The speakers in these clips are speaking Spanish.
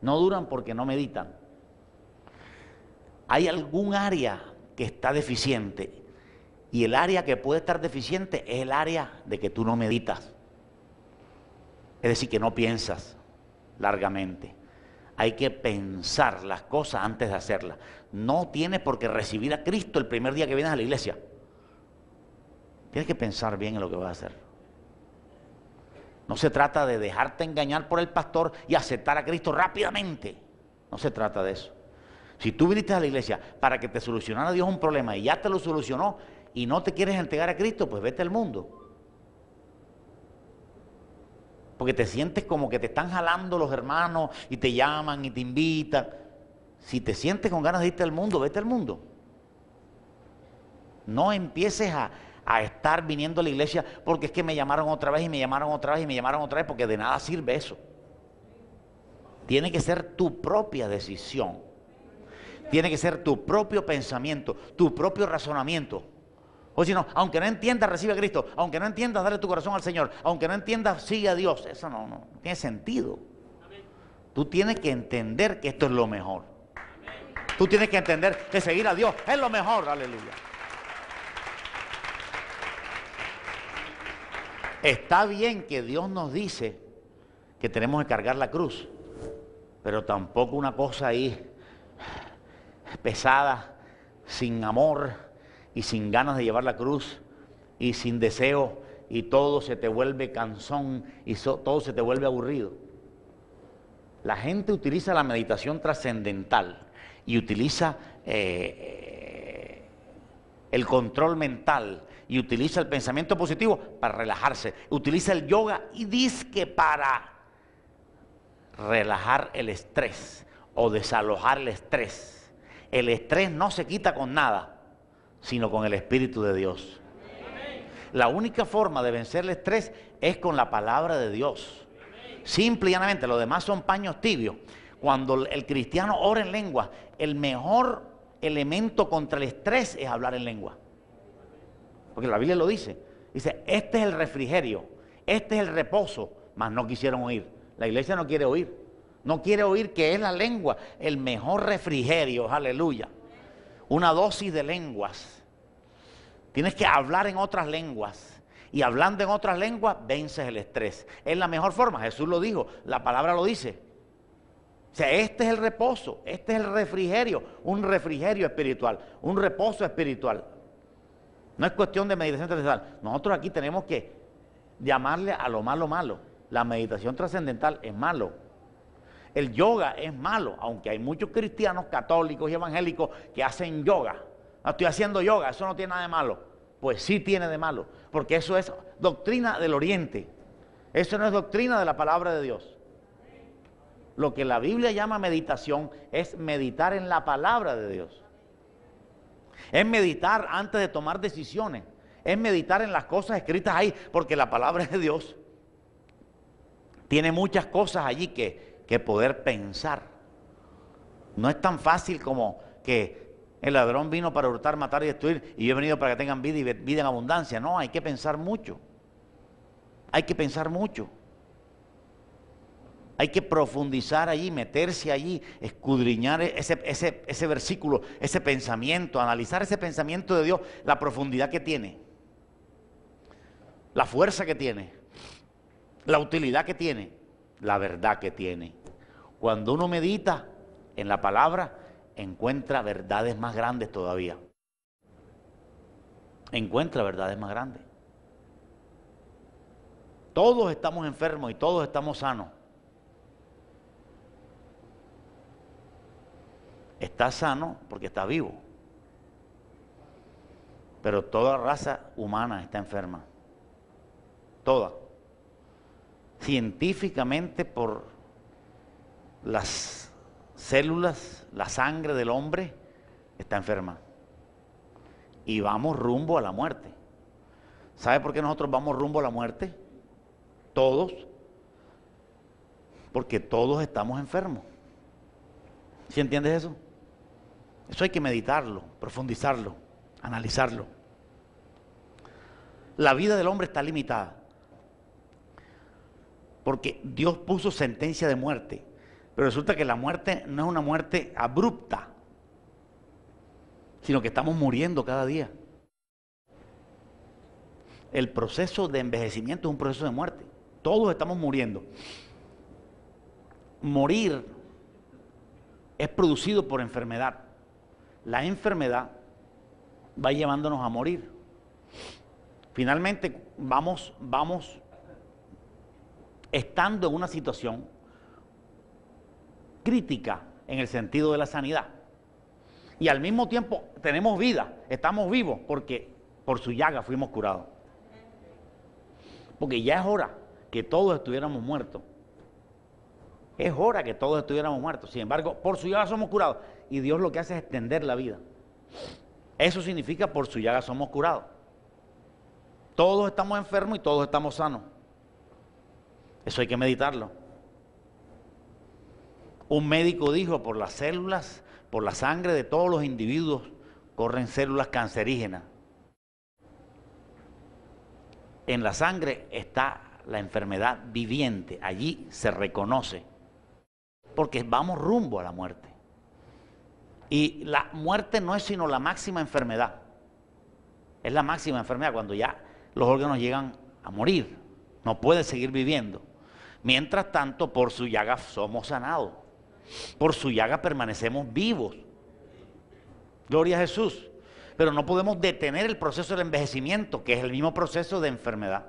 No duran porque no meditan. Hay algún área que está deficiente, y el área que puede estar deficiente es el área de que tú no meditas. Es decir, que no piensas largamente. Hay que pensar las cosas antes de hacerlas. No tienes por qué recibir a Cristo el primer día que vienes a la iglesia. Tienes que pensar bien en lo que vas a hacer. No se trata de dejarte engañar por el pastor y aceptar a Cristo rápidamente. No se trata de eso. Si tú viniste a la iglesia para que te solucionara Dios un problema y ya te lo solucionó y no te quieres entregar a Cristo, pues vete al mundo. Porque te sientes como que te están jalando los hermanos y te llaman y te invitan. Si te sientes con ganas de irte al mundo, vete al mundo. No empieces a estar viniendo a la iglesia porque es que me llamaron otra vez y me llamaron otra vez y me llamaron otra vez, porque de nada sirve eso. Tiene que ser tu propia decisión. Tiene que ser tu propio pensamiento, tu propio razonamiento. O si no, aunque no entiendas, recibe a Cristo. Aunque no entiendas, dale tu corazón al Señor. Aunque no entiendas, sigue a Dios. Eso no tiene sentido. Tú tienes que entender que esto es lo mejor. Tú tienes que entender que seguir a Dios es lo mejor. Aleluya. Está bien que Dios nos dice que tenemos que cargar la cruz, pero tampoco una cosa ahí pesada, sin amor y sin ganas de llevar la cruz y sin deseo, y todo se te vuelve cansón y todo se te vuelve aburrido. La gente utiliza la meditación trascendental y utiliza el control mental y utiliza el pensamiento positivo para relajarse. Utiliza el yoga y dizque para relajar el estrés o desalojar el estrés. El estrés no se quita con nada, sino con el Espíritu de Dios. La única forma de vencer el estrés es con la palabra de Dios. Simple y llanamente, lo demás son paños tibios. Cuando el cristiano ora en lengua, el mejor elemento contra el estrés es hablar en lengua. Porque la Biblia lo dice. Dice, este es el refrigerio, este es el reposo, mas no quisieron oír. La iglesia no quiere oír. No quiere oír que es la lengua el mejor refrigerio, aleluya. Una dosis de lenguas. Tienes que hablar en otras lenguas. Y hablando en otras lenguas, vences el estrés. Es la mejor forma, Jesús lo dijo, la palabra lo dice. O sea, este es el reposo, este es el refrigerio, un refrigerio espiritual, un reposo espiritual. No es cuestión de meditación trascendental. Nosotros aquí tenemos que llamarle a lo malo malo. La meditación trascendental es malo. El yoga es malo, aunque hay muchos cristianos católicos y evangélicos que hacen yoga. No estoy haciendo yoga, eso no tiene nada de malo. Pues sí tiene de malo, porque eso es doctrina del Oriente. Eso no es doctrina de la palabra de Dios. Lo que la Biblia llama meditación es meditar en la palabra de Dios. Es meditar antes de tomar decisiones. Es meditar en las cosas escritas ahí, porque la palabra de Dios tiene muchas cosas allí que poder pensar. No es tan fácil como que el ladrón vino para hurtar, matar y destruir, y yo he venido para que tengan vida y vida en abundancia. No, hay que pensar mucho. Hay que pensar mucho. Hay que profundizar allí, meterse allí, escudriñar ese versículo, ese pensamiento, analizar ese pensamiento de Dios, la profundidad que tiene, la fuerza que tiene, la utilidad que tiene, la verdad que tiene. Cuando uno medita en la palabra, encuentra verdades más grandes todavía. Encuentra verdades más grandes. Todos estamos enfermos y todos estamos sanos. Está sano porque está vivo. Pero toda raza humana está enferma. Toda. Científicamente, por las células, la sangre del hombre está enferma. Y vamos rumbo a la muerte. ¿Sabe por qué nosotros vamos rumbo a la muerte? Todos. Porque todos estamos enfermos. ¿Sí entiendes eso? Eso hay que meditarlo, profundizarlo, analizarlo. La vida del hombre está limitada. Porque Dios puso sentencia de muerte. Pero resulta que la muerte no es una muerte abrupta, sino que estamos muriendo cada día. El proceso de envejecimiento es un proceso de muerte. Todos estamos muriendo. Morir es producido por enfermedad. La enfermedad va llevándonos a morir. Finalmente vamos estando en una situación crítica en el sentido de la sanidad. Y al mismo tiempo tenemos vida, estamos vivos porque por su llaga fuimos curados. Porque ya es hora que todos estuviéramos muertos. Es hora que todos estuviéramos muertos. Sin embargo, por su llaga somos curados. Y Dios lo que hace es extender la vida. Eso significa por su llaga somos curados. Todos estamos enfermos y todos estamos sanos. Eso hay que meditarlo. Un médico dijo, por las células, por la sangre de todos los individuos, corren células cancerígenas. En la sangre está la enfermedad viviente, allí se reconoce, porque vamos rumbo a la muerte. Y la muerte no es sino la máxima enfermedad. Es la máxima enfermedad cuando ya los órganos llegan a morir, no puede seguir viviendo. Mientras tanto, por su llaga somos sanados, por su llaga permanecemos vivos. Gloria a Jesús. Pero no podemos detener el proceso del envejecimiento, que es el mismo proceso de enfermedad.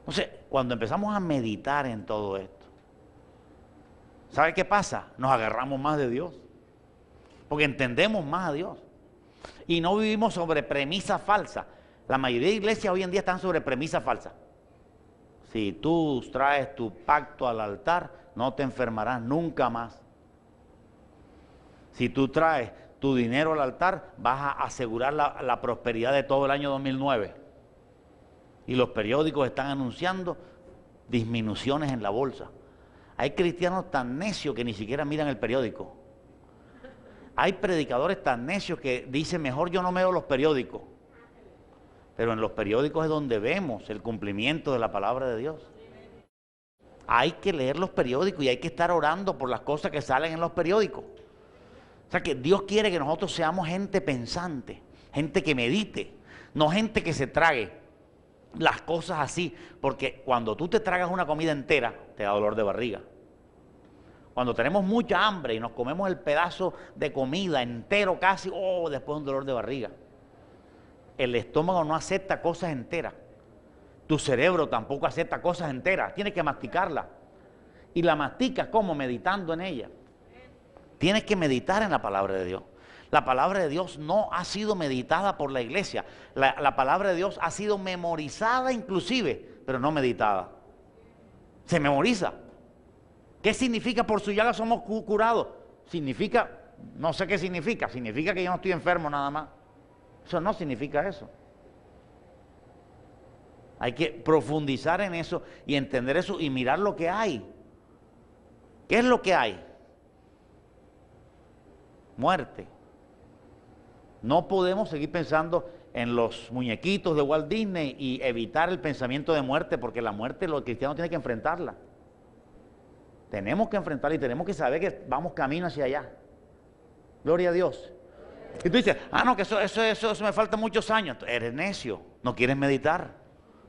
Entonces, cuando empezamos a meditar en todo esto, ¿sabe qué pasa? Nos agarramos más de Dios, porque entendemos más a Dios. Y no vivimos sobre premisas falsas. La mayoría de iglesias hoy en día están sobre premisas falsas. Si tú traes tu pacto al altar, no te enfermarás nunca más. Si tú traes tu dinero al altar, vas a asegurar la prosperidad de todo el año 2009. Y los periódicos están anunciando disminuciones en la bolsa. Hay cristianos tan necios que ni siquiera miran el periódico. Hay predicadores tan necios que dicen, mejor yo no veo los periódicos. Pero en los periódicos es donde vemos el cumplimiento de la palabra de Dios. Hay que leer los periódicos y hay que estar orando por las cosas que salen en los periódicos. O sea que Dios quiere que nosotros seamos gente pensante, gente que medite, no gente que se trague las cosas así, porque cuando tú te tragas una comida entera, te da dolor de barriga. Cuando tenemos mucha hambre y nos comemos el pedazo de comida entero casi, después un dolor de barriga. El estómago no acepta cosas enteras. Tu cerebro tampoco acepta cosas enteras, tienes que masticarla. Y la masticas como meditando en ella. Tienes que meditar en la palabra de Dios. La palabra de Dios no ha sido meditada por la iglesia. La palabra de Dios ha sido memorizada inclusive, pero no meditada. Se memoriza. ¿Qué significa por su llaga somos curados? Significa, no sé qué significa. Significa que yo no estoy enfermo nada más. Eso no significa eso. Hay que profundizar en eso y entender eso y mirar lo que hay. ¿Qué es lo que hay? Muerte. No podemos seguir pensando en los muñequitos de Walt Disney y evitar el pensamiento de muerte, porque la muerte los cristianos tienen que enfrentarla. Tenemos que enfrentarla y tenemos que saber que vamos camino hacia allá. Gloria a Dios. Y tú dices, no, que eso me falta muchos años. Eres necio, no quieres meditar.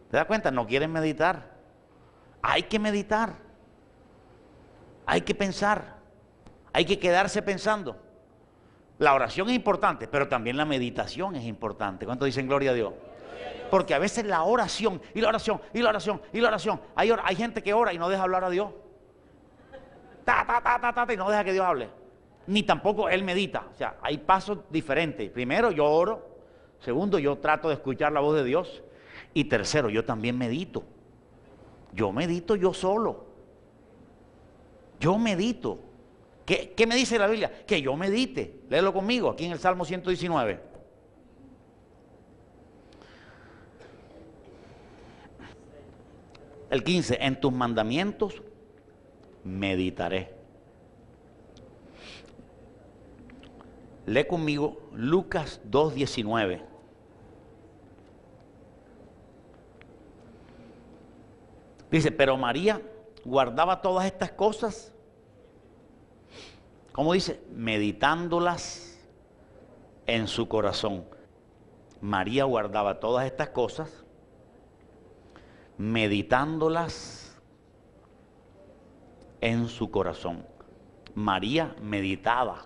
¿Te das cuenta? No quieres meditar. Hay que meditar. Hay que pensar. Hay que quedarse pensando. La oración es importante, pero también la meditación es importante. ¿Cuántos dicen gloria a Dios? Porque a veces la oración, y la oración, y la oración, y la oración. Hay gente que ora y no deja hablar a Dios. Y no deja que Dios hable. Ni tampoco Él medita. O sea, hay pasos diferentes. Primero, yo oro. Segundo, yo trato de escuchar la voz de Dios. Y tercero, yo también medito. Yo medito yo solo. Yo medito. ¿Qué me dice la Biblia? Que yo medite. Léelo conmigo, aquí en el Salmo 119. El 15, en tus mandamientos meditaré. Lee conmigo Lucas 2:19. Dice, pero María guardaba todas estas cosas. ¿Cómo dice? Meditándolas en su corazón. María guardaba todas estas cosas, meditándolas en su corazón. María meditaba.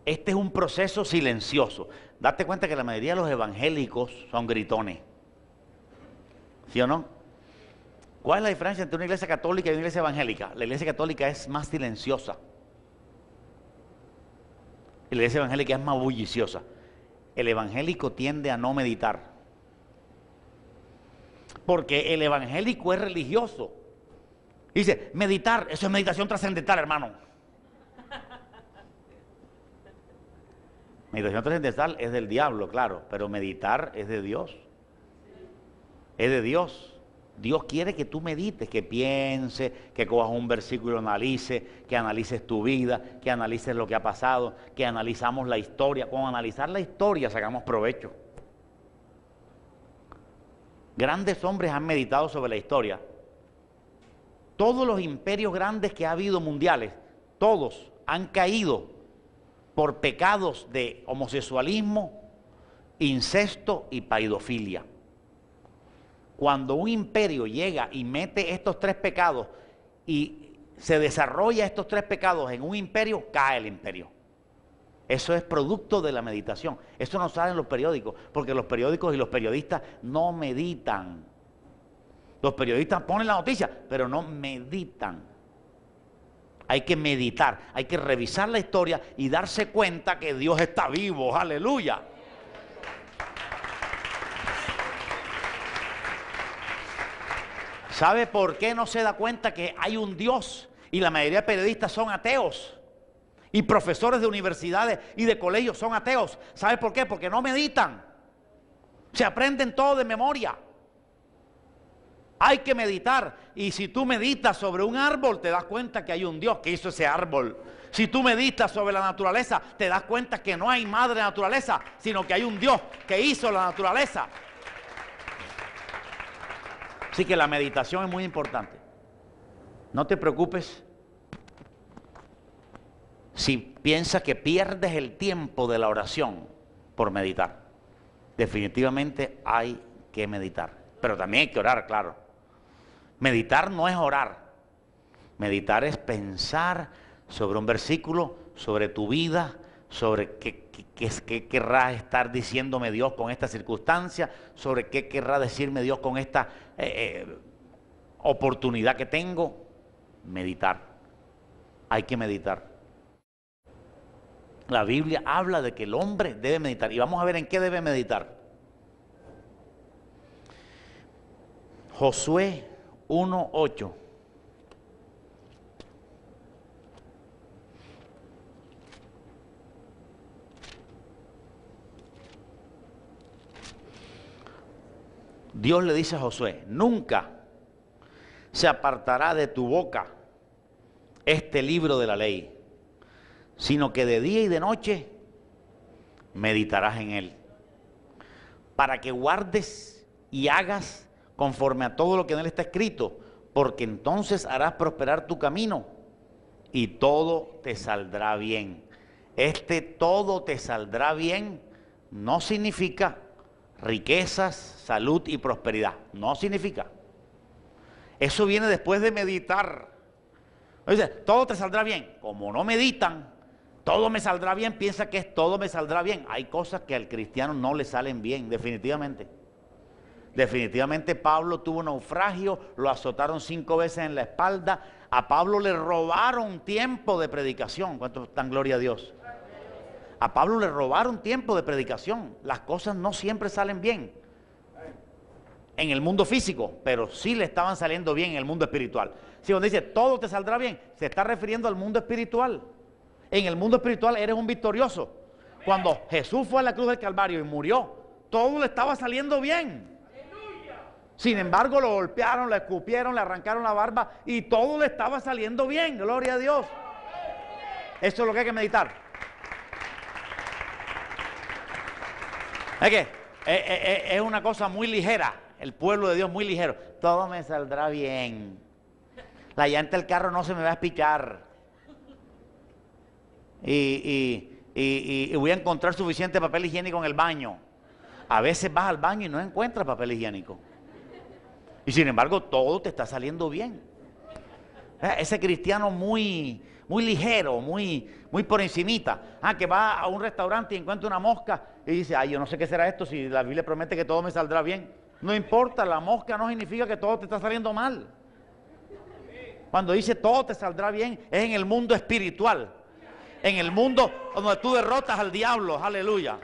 Este es un proceso silencioso. Date cuenta que la mayoría de los evangélicos son gritones. ¿Sí o no? ¿Cuál es la diferencia entre una iglesia católica y una iglesia evangélica? La iglesia católica es más silenciosa. Y la iglesia evangélica es más bulliciosa. El evangélico tiende a no meditar. Porque el evangélico es religioso. Dice, meditar, eso es meditación trascendental, hermano. Meditación trascendental es del diablo, claro, pero meditar es de Dios. Es de Dios. Dios quiere que tú medites, que pienses, que cojas un versículo y lo analices, que analices tu vida, que analices lo que ha pasado, que analizamos la historia. Con analizar la historia sacamos provecho. Grandes hombres han meditado sobre la historia. Todos los imperios grandes que ha habido mundiales, todos han caído por pecados de homosexualismo, incesto y paidofilia. Cuando un imperio llega y mete estos tres pecados y se desarrolla estos tres pecados en un imperio, cae el imperio. Eso es producto de la meditación. Eso no sale en los periódicos, porque los periódicos y los periodistas no meditan. Los periodistas ponen la noticia, pero no meditan. Hay que meditar, hay que revisar la historia y darse cuenta que Dios está vivo. ¡Aleluya! ¿Sabe por qué no se da cuenta que hay un Dios? Y la mayoría de periodistas son ateos. Y profesores de universidades y de colegios son ateos. ¿Sabe por qué? Porque no meditan. Se aprenden todo de memoria. Hay que meditar. Y si tú meditas sobre un árbol, te das cuenta que hay un Dios que hizo ese árbol. Si tú meditas sobre la naturaleza, te das cuenta que no hay madre naturaleza, sino que hay un Dios que hizo la naturaleza. Así que la meditación es muy importante. No te preocupes si piensas que pierdes el tiempo de la oración por meditar. Definitivamente hay que meditar. Pero también hay que orar, claro. Meditar no es orar. Meditar es pensar sobre un versículo, sobre tu vida, sobre qué querrá estar diciéndome Dios con esta circunstancia, sobre qué querrá decirme Dios con esta oportunidad que tengo. Meditar. Hay que meditar. La Biblia habla de que el hombre debe meditar. Y vamos a ver en qué debe meditar. Josué 1:8. Dios le dice a Josué, nunca se apartará de tu boca este libro de la ley, sino que de día y de noche meditarás en él, para que guardes y hagas conforme a todo lo que en él está escrito, porque entonces harás prosperar tu camino y todo te saldrá bien. Este todo te saldrá bien no significa riquezas, salud y prosperidad. No significa. Eso viene después de meditar. Dice, todo te saldrá bien. Como no meditan, todo me saldrá bien, piensa que es todo me saldrá bien. Hay cosas que al cristiano no le salen bien, definitivamente. Definitivamente Pablo tuvo un naufragio, lo azotaron 5 veces en la espalda. A Pablo le robaron tiempo de predicación. ¿Cuánto dan gloria a Dios? A Pablo le robaron tiempo de predicación. Las cosas no siempre salen bien en el mundo físico, pero sí le estaban saliendo bien en el mundo espiritual. Si cuando dice todo te saldrá bien, se está refiriendo al mundo espiritual. En el mundo espiritual eres un victorioso. Cuando Jesús fue a la cruz del Calvario y murió, todo le estaba saliendo bien. Sin embargo, lo golpearon, le escupieron, le arrancaron la barba y todo le estaba saliendo bien. Gloria a Dios. Eso es lo que hay que meditar. Es que es una cosa muy ligera. El pueblo de Dios muy ligero. Todo me saldrá bien. La llanta del carro no se me va a espichar. Y voy a encontrar suficiente papel higiénico en el baño. A veces vas al baño y no encuentras papel higiénico. Y sin embargo, todo te está saliendo bien. Ese cristiano muy ligero, muy por encimita. Que va a un restaurante y encuentra una mosca y dice, yo no sé qué será esto si la Biblia promete que todo me saldrá bien. No importa, la mosca no significa que todo te está saliendo mal. Cuando dice todo te saldrá bien, es en el mundo espiritual. En el mundo donde tú derrotas al diablo, aleluya.